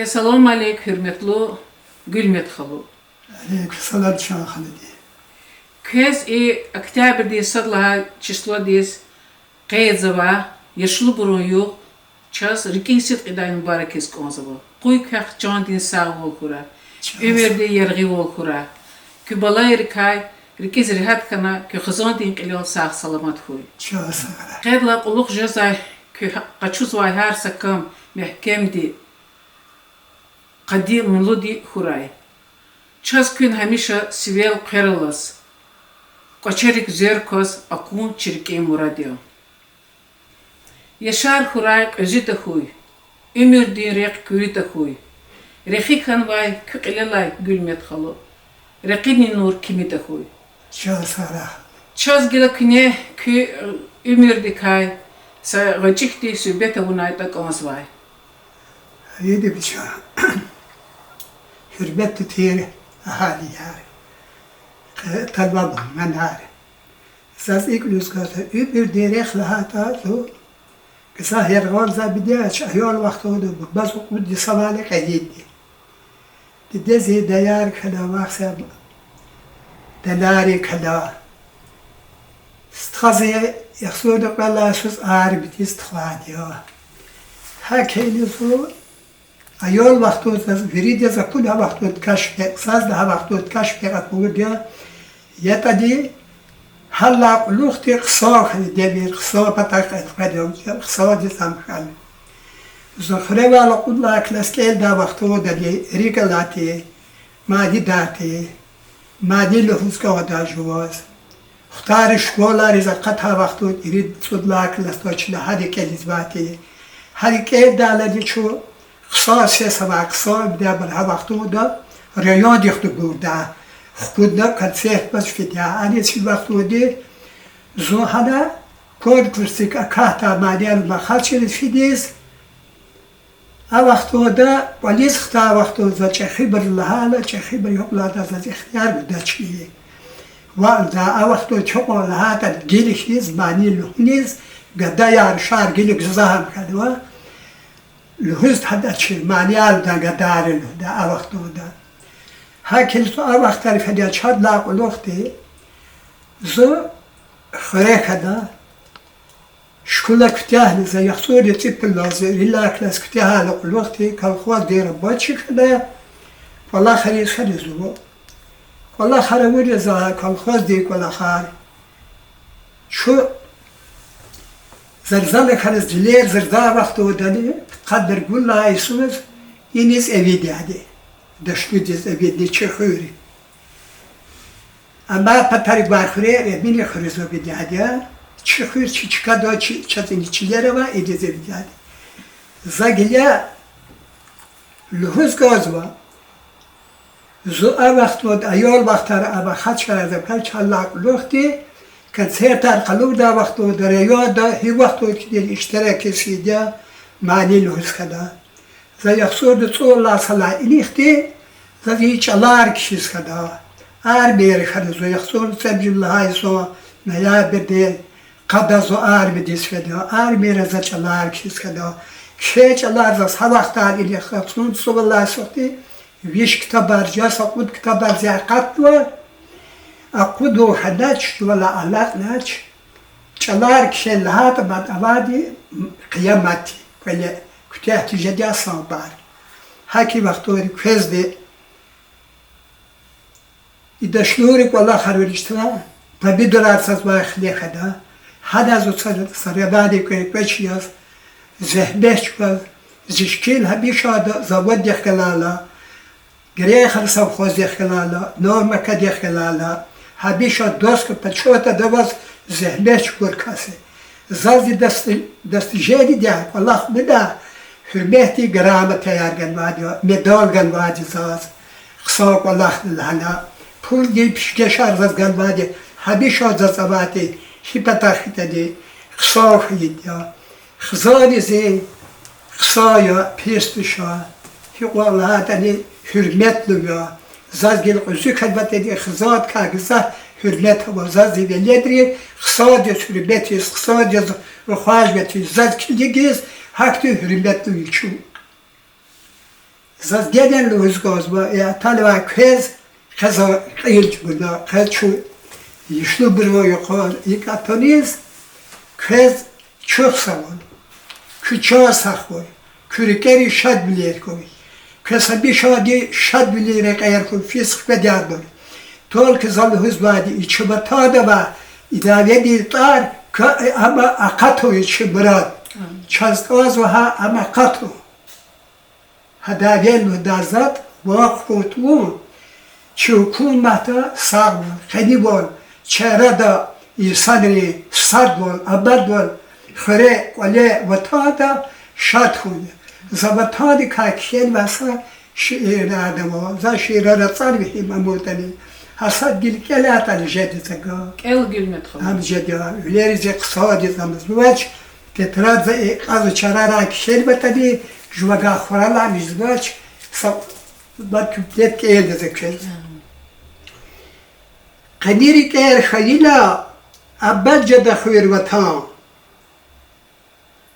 Assalamu aleyk hürmetli Gülmet xalu. Aleykümselam şahane diye. Kez октябрь diye sadlaha число diye qeyzava yaşlı burunyu çaz rikinsit idayn mübarek es konzava. Qoy kaq can din sağ ol kura. Ömür de yergi ol kura. Kübalay rikay rikiz rihat kana ki xazan din qilal sağ salamat huy. Çağırsana. Qedla quluq jazay ki qaçuz vay her sakam mehkem di قديم ملودي خورای چاز کن همیشه سویل قرلس قچریک زیر کس اکون چرکی مرادیو یشار خورای ازیت خوی امیر دین ریق کوریت خوی رخی خان وای کقللای گلمت خالو رقینی نور کمیت خوی Çağırsana. چاز گل کنه کی امیر دیکای سا غچیک دی سوبت ونایتا کانس وای Yedi bir çağ. Hürmet tutuyor ahali yani. Talbabım ben hali. Esas ilk lüzgâta bir direk lahata zo. Kısa hergal za bidiyaç ayol vakti oldu. Baz okuddi sabahlı kaydiydi. Dedi dayar kala vaksa delari kala. Strazıya yaksurduk vallahi söz ağır biti istihadiyo. Ha keyli zo ayol vakti oldu, veride zakul ha vakti oldu kaşfe, saz da ha vakti oldu kaşfe atmıyor diyor. Yetadi halla luhti kısa hani devir kısa patak etmediyor, kısa disam hani. Zahre ve ala kudla klaskel da vakti oldu diye rigalati, madi dati, madi luhuska vada juvaz. Xtar şkola rizakat ha vakti oldu irid sudla klastoçla hadi kelizbati, hadi kel daladi çu قصا سه سبع قصا بده بر ها وقتو دا ریاد یخت برده خود دا کتسیخ بس فیدیا آنی سی وقتو دی زو هدا کار کرسی که تا مادیان بخال شد فیدیز ا وقتو دا ولیز خطا وقتو دا چه خبر لحالا چه خبر یقلا دا زد اختیار بده چیه والدا ا وقتو چقا لحاتا گیلش نیز معنی لحنیز گده یار شار گیلک زهم کدوا لحظت حدا چه معنیال دا گدار له دا وقتو دا هاکل تو وقت تعرف هدیه چاد لاق لوختی زو خره کدا شکل کتیه نزا یخسوری تیپ لازم ایلا کلاس کتیه لاق لوختی کل خواه دیر باچی کدا والله خریز خریزو والله خروری زا کل خواه دی کلا خار شو زرزال خرز جلیر زرزا وقتو دادی قدر گل لایسوز اینیز اویدی هدی دشتودیز اویدی چه خوری اما پتری برخوری بینی خریزو بیدی هدی چه خوری چی چکادا چی چیزی چیلیره و ایدیز اویدی هدی زاگیلیا لحوز گازوا زو وقتو ایال وقتر ابا خد شرده پل چلاق لوختی کنسرت قلوب دا وقتو در یاد دا هی وقتو که دیل اشتراکی سیدیا معنی لحظ کدا زا یخصور دا صور الله صلاح ایلیختی زا هیچ الار کشیز کدا آر بیر کدا زا یخصور سبج الله ایسو نیا بده قدا زو آر بدیس کدا آر بیر زا چلار کشیز کدا کشه چلار زا سا وقت آر ایلیخ خصون صور الله ایسوختی ویش کتاب برجا ساقود کتاب برزی قطو اقودو حداچ ولا علاق ناچ چلار کشه لحات بعد اوادی قیامتی ولی کتیه تیجدی اصلا بار هاکی وقتوری کفز دی ایدشنوری والله خروریشتنا و بیدولار ساز باید خلی خدا حد از او سریبادی کنی کچی از زهبهش کن زشکیل هبی شاد زود دیخلالا گریه خرسا خوز دیخلالا نورمکه دیخلالا هبی شاد دوست که پچوتا دواز زهبهش کن کسی زازی دست جدی دیار والله بدا حرمتی گرامه تیار گنوادی مدال گنوادی زاز خساق والله لحنا پول دی پیشکشار زاز گنوادی هبی شاد زاواتی شیپتا خیتا دی خساق خیدیا خزاری زی خسایا پیستشا هی والله تنی حرمت لیا زاز گل قزو کلبتی دی خزاد کاغزا hürmet havazazı ve ledri kısaca hürmetiz, kısaca ruhaj betiz, zat kildigiz, haktı hürmetli yükü. Zaz gelen lüz gazba ya talva kez kaza ilç burada kez şu işli bir var yok ilk ataniz kez çok savan küçük sakvoy kürikeri şad bilir koy kesa bir şadi şad bilir eğer koy fisk ve derdur tol kızal hızbadi içi batada va idave diltar ama akato içi bırak çazgaz ve ha ama akato هدايل ودازات وقفتو چوکون ماتا سام خنیبول چهره دا ایرسانی سردول ابدول خره ولی وطادا شاد خونه زبطادی که کیل واسه شیر آدمو ز شیر رفتار بهیم امودنی حسد گل کلات الجدی تگا El gülmet خو هم جدی ولیریز اقتصادی زمز بوچ تتراد ز از چهره را کیل بتدی جوگا خورال میزباچ سب بعد کپیت که elde زکل قدیری که خیلا ابد جد خویر وطن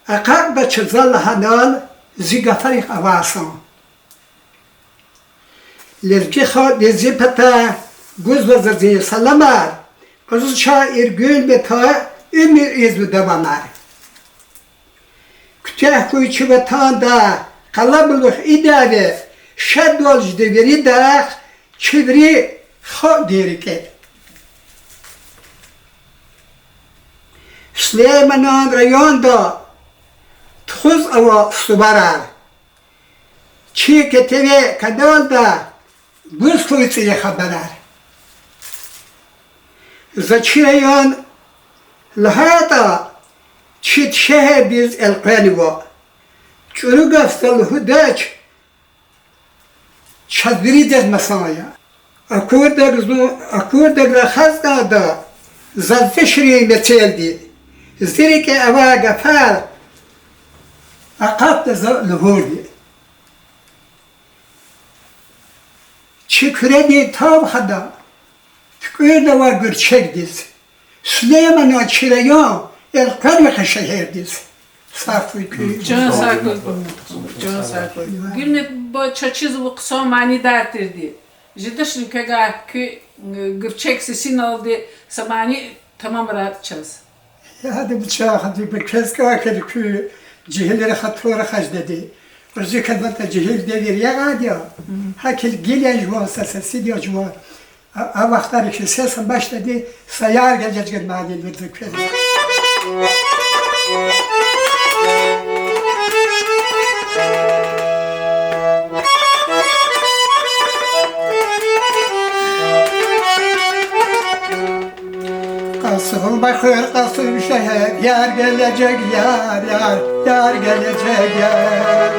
اقاق بچه زل هنال زیگا فریق اواسان لرکی خواد لزی پتا گوز وزرزی سلامار گوز چا ارگول بتا امیر ایزو دوامار Kütah koy çivatanda kalabalık idare şadolj deveri da çeviri ha derike. Süleyman rayonda tuz ava subarar. Çeketeve kanalda buz koyucuya haberar. Zaçirayon lahata çit şehir biz elqaniva. Çuruga salhudaç çadiri dez masaya. Akurda rakhazda da zalfishri meteldi. Zirike ava gafar aqat zalhurdi. Çikredi tav hada. Tükürde var gürçekdiz. Süleyman açirayan elqani şehirdiz. Safı köy. Can sakol can sakol gülmet bu çaçız bu kısa mani dertirdi jidashli kaga ki gırçek sesin aldı samani tamam rahat çaz Ya hadi bıçağı hadi bir kez kakır köy cihilleri hatıra hac dedi. Rıcı kadar cihil dedi ya hadi. Hakil gelen juan sesi diyor juan. A vaxtlar ki sesin başladı sayar gelecek mali verdi köy. Kasım bakır kasım şehir yar gelecek yar yar gelecek yar.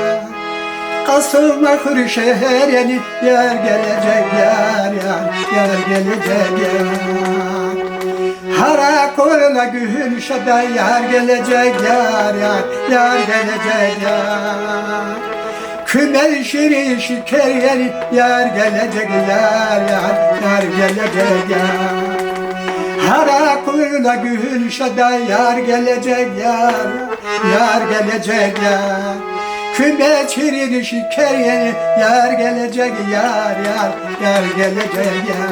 Kasım bakır şehir yani yar gelecek yar gelecek yar. Hara korla gül şada yar gelecek yar gelecek yar. Kümel şiri şeker yani yar gelecek yar gelecek yar. Hara korla gül şada yar gelecek yar gelecek yar. Kümel şiri şeker yani yar gelecek yar gelecek yar.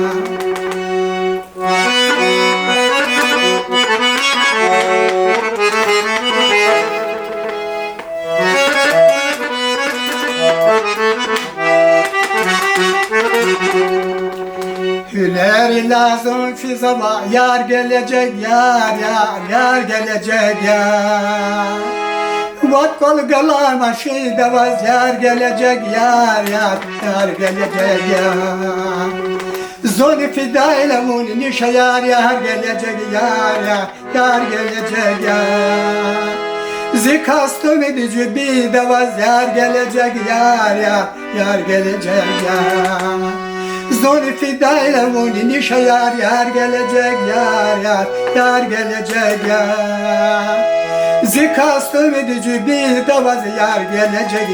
Hüner lazım fizama yar gelecek yar gelecek yar. Vat kol galama şeyde vaz yar gelecek yar gelecek yar. Zoni fidayla muni nişe yar gelecek yar gelecek yar. Zikastım edici bir de vaz yar gelecek yar gelecek yar. Zoni fidayla muni nişe yar gelecek yar gelecek yar. Zikastım edici bir de vaz yar gelecek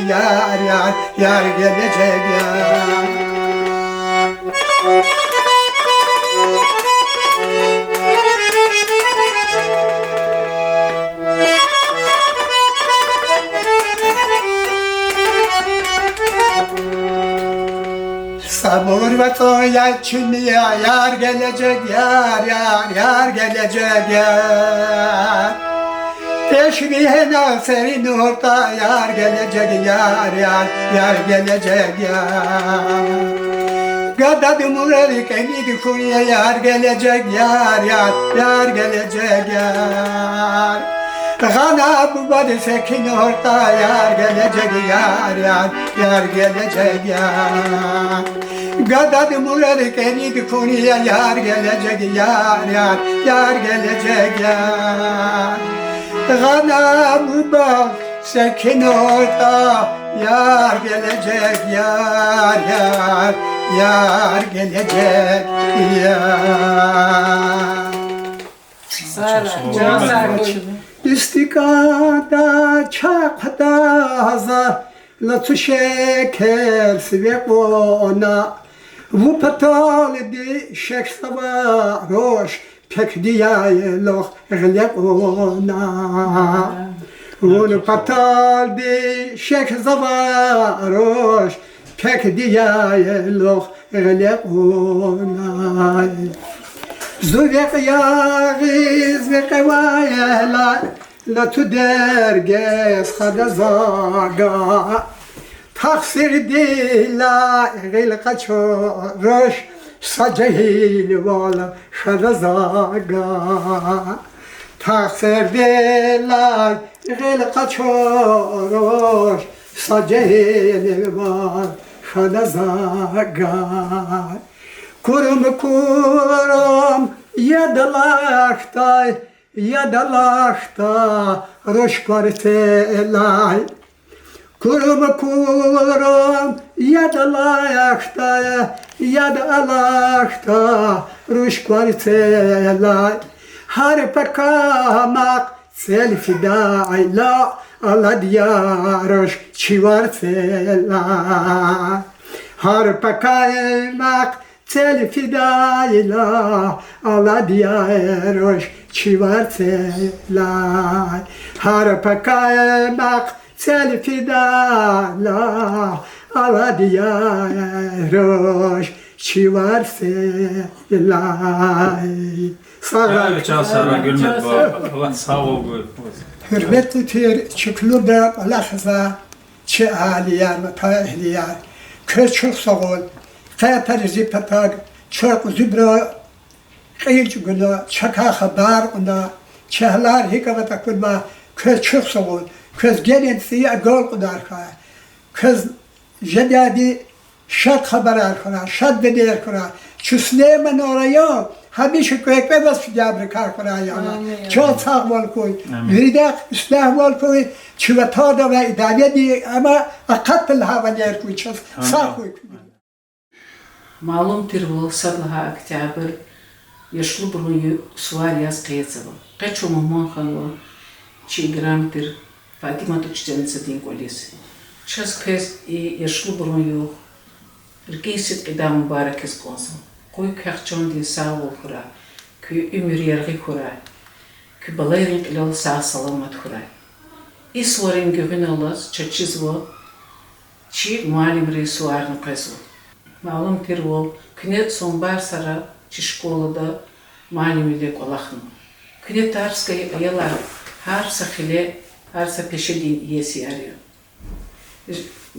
yar gelecek yar. Sabır ve toya çınıya yar gelecek yar yar gelecek yar. Teşbihine serin orta yar gelecek yar gelecek yar. Gadadım erkeni dikunya yar gelecek yar gelecek yar. Gana bu badi sekin orta yar gelecek yar gelecek yar. Gadadım erkeni dikunya yar gelecek yar gelecek yar. Gana bu badi sekin orta yar gelecek yar gelecek yar. Sara, can sarhoş. İstikada çakdaza Latı şeker sive kona Bu patal di şek savaroş Pek diye loh gile kona Bu patal di şek savaroş Pek diye loh gile kona Zuvek yağız ve kevayela La tu derges khada zaga Taksir dila gil kaçoroş Sacahil vala khada zaga Taksir dila gil kaçoroş Sacahil vala khada zaga Kurum kurum yadalaktay Yadalakta roşkartelay Kurum kurum yadalakta roşkartelay Har pekamak selfidayla ala diyaroş çivartelay Har pekamak Telfidayla ala diyaroş çivartelay Harpa kaymak telfidayla ala diyaroş çivartelay Evet, çok sağ ol, Gülmet baba. Sağ ol. Hürmetli tür çıkılır da lahza çi aliyar ve tahliyar köz çok sağ ol Kayapar zipatar çok zübra kıyıcı günü çaka haber ona çehlar hikavata kurma köz çok soğuk köz gelin siya gol kadar kaya köz jediadi şat haber arkana şat bedi arkana çüsne men oraya habiş kökbe bas fiyabr kar kuraya çok sağ ol koy yürüdük üslah ol koy çuvata da ve idare di ama akattıl hava yer koy çok sağ koy Malum tirvol sadlaha oktyabr yaşlı burunyu suvar yaz kıyasıva. Kaço mamon xanwa çi gram tir Fatima tuçcanısı din kolis. Çaz kız yaşlı burunyu rkisit idam mübarek es konsan. Koy kachçon din sağ ol kura. Kü ümür yergi kura. Kü balayrin ilal sağ salamat kura. İsvarin güvün alas çaçizva çi mualim rey suvarını kazva. Malum tirvol, kine sonbar sara çi şkolada malimiyle kolakın. Kine tarskayı ayalar har sakhile har sa peşedin iyesi arıyor.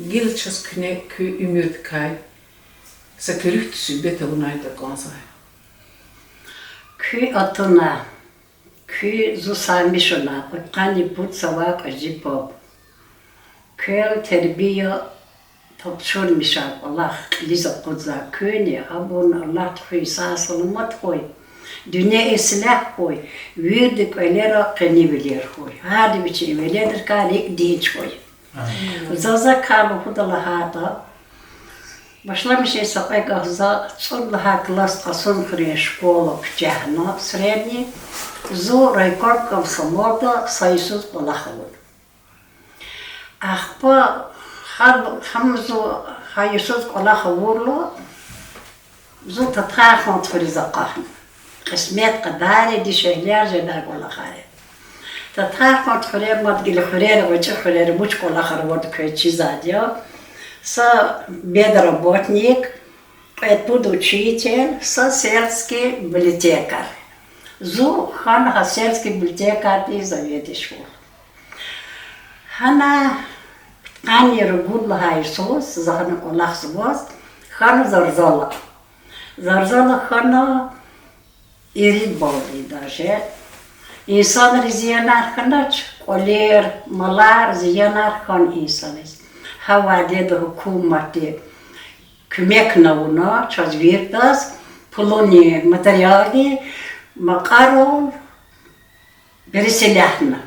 Gil ças kine kü ümür kay sa körüht sübete bunayda konsa. Kü atına kü zusamişona kani put savak ajipop. Kü terbiye Topşur mişak Allah liza kudza köyni abun Allah txuy sasılmat koy. Dünya eslah koy. Virdik ölera kani bilir koy. Hadi biçi veledir kari dinç koy. Zaza kalı hudala hata. Başlamış esa aygaza çorlaha klas kasun kırıya şkola kçahna sredni. Zo rekord komsomorda sayısız balakılır. Ahpa Hamzo hayırsız kola havurlu, zo tatxaxont frizaqahn. Qismet qadari di şeyler jeler kola xare. Tatxaxont fire madgil fire ve fire muç kola xarvod köy çizadiyo. Sa bedra botnik Буду учитель, сельский библиотекарь. Зу хан сельский библиотекарь и заведующий. Хана ани ргудла хайсос, захана колахсос, хана зарзала. Зарзала хана ирид болди даже. İnsanlar ziyanar kanaç, oler, malar ziyanar kan insanız. Havade de hükümeti kömek navuna çaz virtas, puloni materyali, makarol, berisilahna.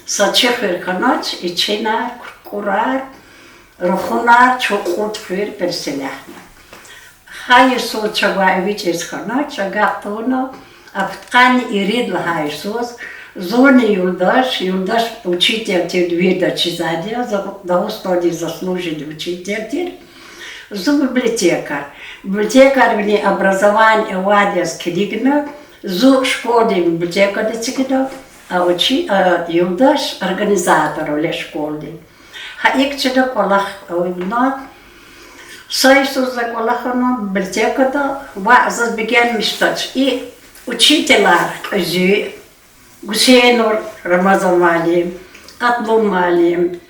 Saçıkır kanaç, içinar, kurar, ruhunar, çokut fır berisilahna. Hayır soğuçağa eviçiz kanaç, agaptona, Аптан ирид лахайсос, зоны юлдаш учитель вида чизадия, за устоди заслуженный учитель, зу библиотекарь. Библиотекарь вне образование вадяс книгна, зу школе библиотека децикида, а юлдаш организатор ле школе. Ха икчеда колах ойна, сайсус за колахана библиотекада, вазас беген миштач. И учителя, Гусейнур Рамазан Малим, Атлум Малим,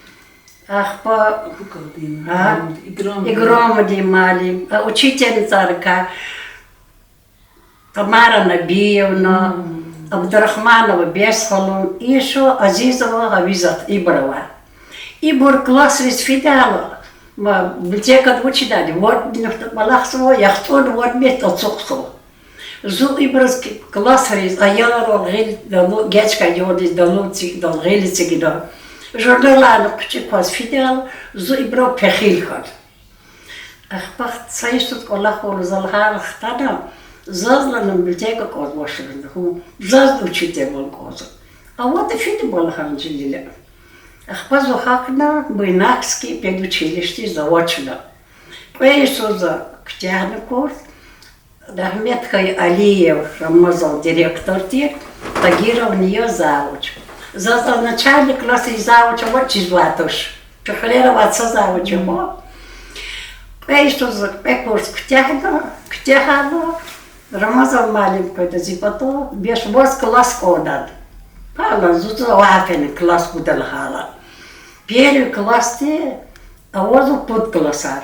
Игромади Малим, учительница Арка, Тамара Набиевна, Абдурахманова Бесхалун, и еще Азизова Гавизат Иброва. Ибур класс фидала, библиотека учителя, вот Малахсова, Яхтон, вот Метоцуксова. Зу ибраз классарис, а я роль дало гечка йодис дало релицы гида. Журналан кучикwas фидел, зу ибро пехилхат. Ах пах цайштут колахол залхал хтада, зазланом библиотека код вошерн, ху заз учите был коза. А вот и фиде был ханжилили. Ах пазу хакна буйнакский педучилище заочно. Поешу за ктяхный курс. Рахметхай Алиев Рамазал директор тир, Тагиров нее завуч. За начальник класса и завуча вот чизватуш. Чухлеров отца завуча мо. Что за курс ктяхано, Рамазал маленькой да зипато, беш воз класс кодан. Пала зуца вафен класс кудал хала. Первый класс те, а возу под классар.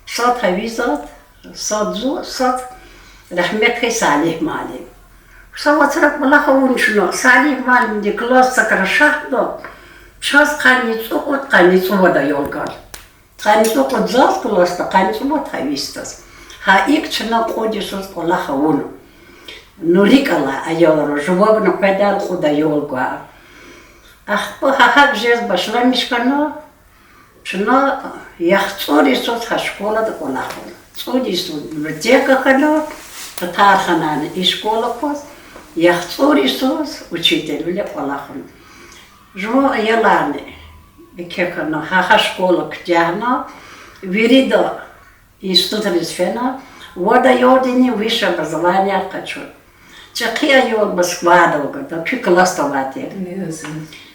Сад хавизат, сад رحمتك صالح مالي. صوترك والله خون شنو صالح مالي دي كلاس سكر شهدو. شاز قاني تسوقت قاني تسودا يولقال. قاني تسوقت زاز كلاس قاني تسودا هايستاس. ها إيك شنا قودي شوز والله خون. نوريك الله أيورو جواب نقدر خدا يولقال. أخبو هاك جيز بشلا مشكنا. شنا يختصوري شوز هشكولا دكولا خون. صودي شوز بديك خلو. Татархананы и школа кос, яхцори сос, учитель вля палахан. Жо яланы, бекекана, хаха школа ктяна, вирида институт Лисфена, вода йодини высшее образование хочу. Чакия йод басквадовга, да кю класс таватер.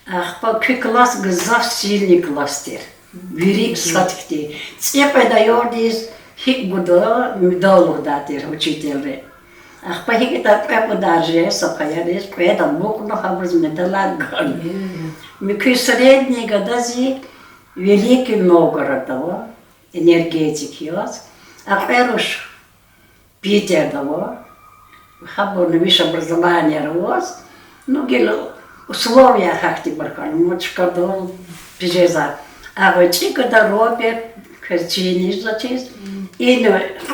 Ах, по кю класс гзав сильный класс тер. Вири сатфти. Цепай да йодис, Хик буду медалу дати учитель. Ах, пахи так подарже, сапаярис, педа бук но хабрз медала ган. Микы средний годази Великий Новгород, энергетик яс, а перуш Питер хабор на высшее образование рос, ну гел условия хахти баркан, мочка дол пижеза. А вот когда Роберт Качини зачист, и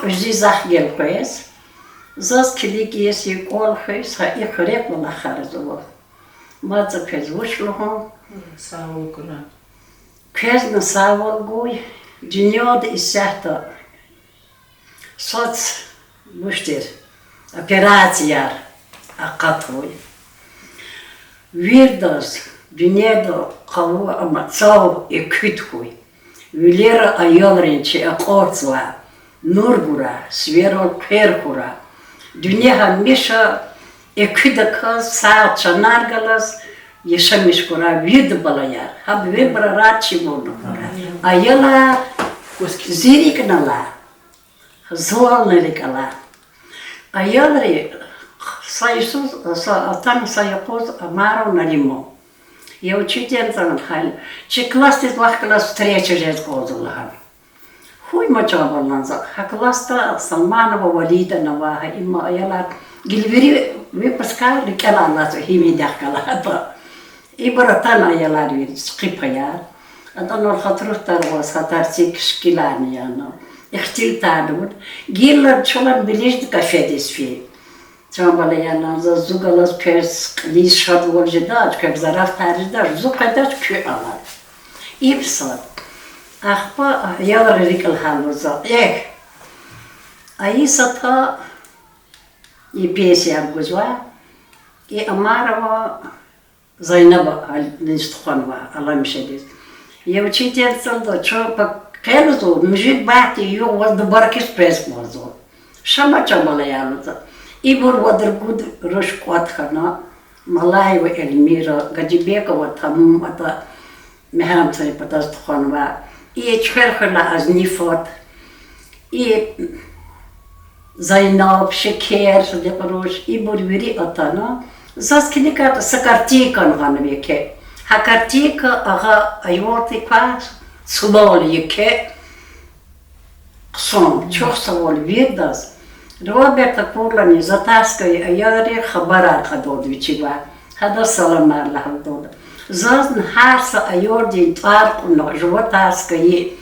зизах гелпес, зас киликиес и колхес, а их репла на харзово. Мадза пезвушлухо, Саулкура. Кезна саволгуй, днёд и сяхта. Соц буштир, операция акатвуй. Вирдас, днедо, каву амацау и квитхуй. Вилера айолренче акорцва, нургура, сверо перкура. Днега миша и квидака саат чанаргалас, Еша мишкура вид балаяр, хаб вибра рачи моно. Айола зирикнала. Zualnerikala. Ayadri sayısız tam sayıkoz amaro narimo. Я учительницам хали. Чи класс из вах класс встреча же козулан. Хуй мачабаланза. Ха класста Салманова Валида Наваха имма аяла гилвери выпуска рикаланаза хими дахкалата. Ибратана аяла вир скипая. Аданор хатруфтар was hatartik шкилани яно. Ихтилтадут. Гилла чолан билижд кафедис фи. Çambalayana zugalas pers lis şadvoljedaç kek zaraf tarjdaç zukadaç kü alar. İpsat. Ahpa yalar rikal halvoza. Ayisata ipesiya guzwa. Amarava Zaynaba Listxanva Allah müşedis. Ya учительница da çok kelzo müzik bahti yok was the barkis press mozo. Şama çambalayana. Ibor Wadargud Roshkwatkhana, Malayo Elmira, Gadibekova Tamum ata Mehram Tsaripatas Tkhonva, I Chherkhana Aznifot, I Zainab Sheker Deparosh, Ibor Viri atana, Zaskinika Sakartikan Hanveke, Hakartika Aga Ayortika, Sulol Yeke, Son, Choksavol Virdas. Роберта Курлани затаскай аяри хабарар хадод вичива. Хада саламар лахдод. Зазн харса айорди тваркуно животаскай.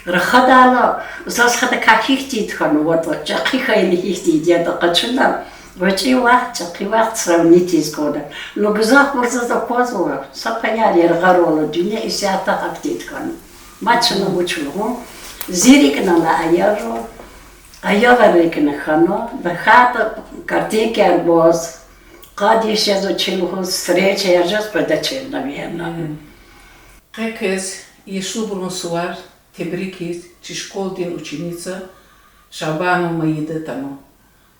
Рахадала заз хада какихтит хану вот чакиха или хихти деда качунда. Вачи вахт чаки вахт сравнитис кода. Но гзах бурза закозула. Сапаяри ргарола дюня исята хактит хану. Мачна бучулгу. Зирикна на аяро. Ayalarikna khano, da khata kартинки арбоз, qadis yazo chilhus встреча я just подачен наверное. Herkes yaşlı burunsuvar, tebrikiz, çişkoldin uçinica, Şabanu mayıda tamam.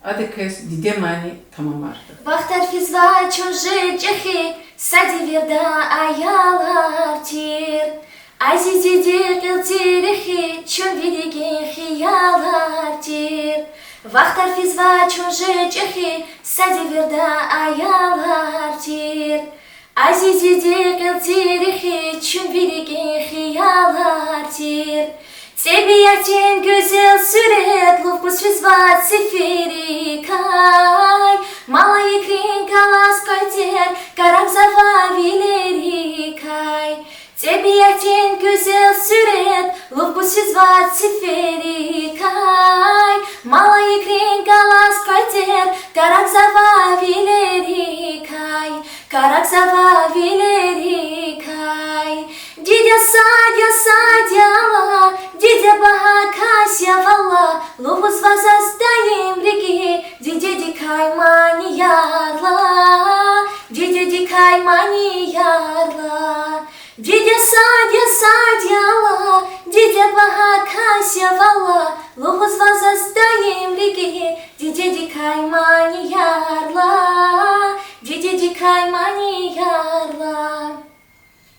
Adekes didemani tamamardı. Вахтар физва чужи чехи, сади верда аяlar тир. Азизи кылтирихи, чун видиги хияlar тир. Вахтар физва чужи чехи, сади верда аяlar тир. Азизи кылтирихи, чун видиги хияlar тир. Тебиятин güzel süret, lufkus физва цифери кай. Малый крин калас котер, карак зававилери кай. Тебиятин güzel süret, lufkus физва цифери кай. Малый крин калас котер, карак зававилери кай. Карак зававилери кай. Дидя садяла, дидя бахакася вала, лухус возоздаем реки, дидя дикай маньярла, дидя дикай маньярла. Дидя садяла, дидя бахакася вала, лухус возоздаем реки, дидя дикай маньярла, дидя дикай маньярла.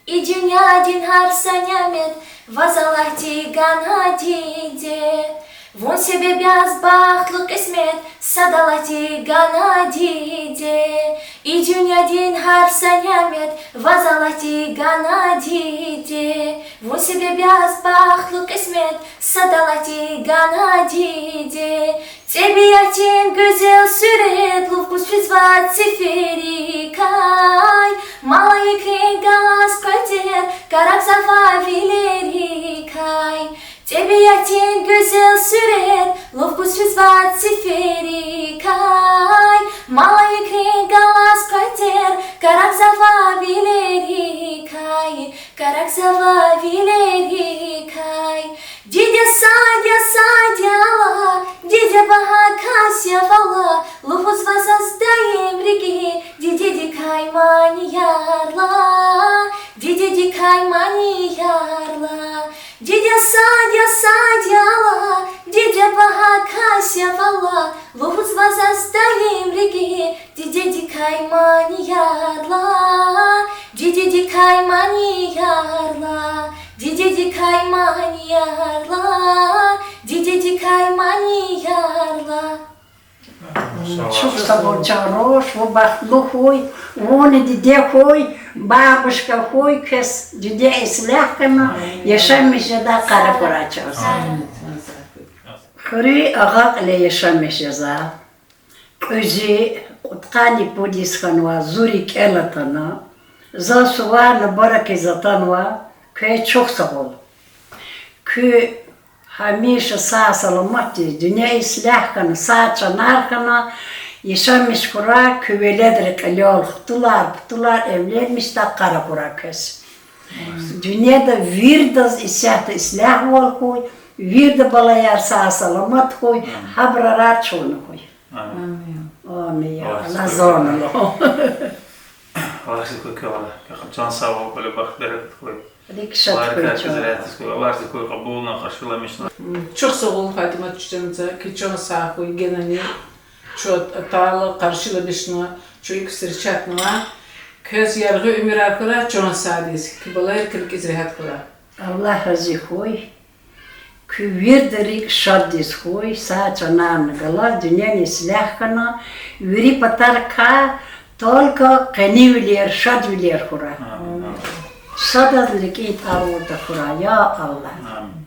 И dünya din har sanyamet vazalahti gana dide. Вон себе бяз бахлык esmet sadalati gana dide. И dünya din har sanyamet vazalahti gana dide. Вон себе бяз бахлык esmet sadalati gana dide. Тебиятин güzel süret, lufkus физва цифери кай. Малый крин галас котер, карак зававилери кай. Тебиятин güzel süret, lufkus физва цифери кай. Малый крин галас котер, карак зававилери кай. Карак зававилери кай. Дидя садяла, дидя бахакася вала, лухус возоздаем реки, дидя дикай маньярла, дидя дикай маньярла. Дидя садяла, дидя бахакася вала, лухус возоздаем реки, дидя дикай маньярла, дидя дикай маньярла. Didi dikay maniyarla, didi dikay maniyarla. Çok sağ ol Çaroş, o bahtlı huy, onu dide huy, babuşka huy, kes dide islah kana, yaşamış da kara para çağırsın. Kırı ağak ile yaşamış za. Özü, utkani podis kanva, zuri kelatana, za suvarla baraki zatanva, köy çok sağ ol. Köy hamisha sağ salamatı, dünya islah kana, sağ çanar kana, yaşamış kura, küveledre kalyol, tutular, evlenmiş da kara kura kes. Dünyada virdaz islah ol koy, virde balayar sağ salamat koy, habrarar çoğunu koy. Amin ya Allah zorlu. Allah sizi koy kala. Can sağ ol böyle bak bereket koy. Rikşat Allah koy herkese çoğunu. rahatsız koy. Allah sizi koy kabuluna karşılamışlar. Çok sağ ol Fatıma Çuçan'ca ki çok sağ ol genel çok atalı karşılamışına çok yüksek çatma. Köz yargı ömür arkada çok sağdız ki balay kırk izrahat kula. Allah razı koy. Küvirderik şaddis koy. Sağ çanağını gala dünyanın silah kana. Viri patar ka tolka kani vilir şad vilir kura. Sadazlık itavuda kura ya Allah. Amin.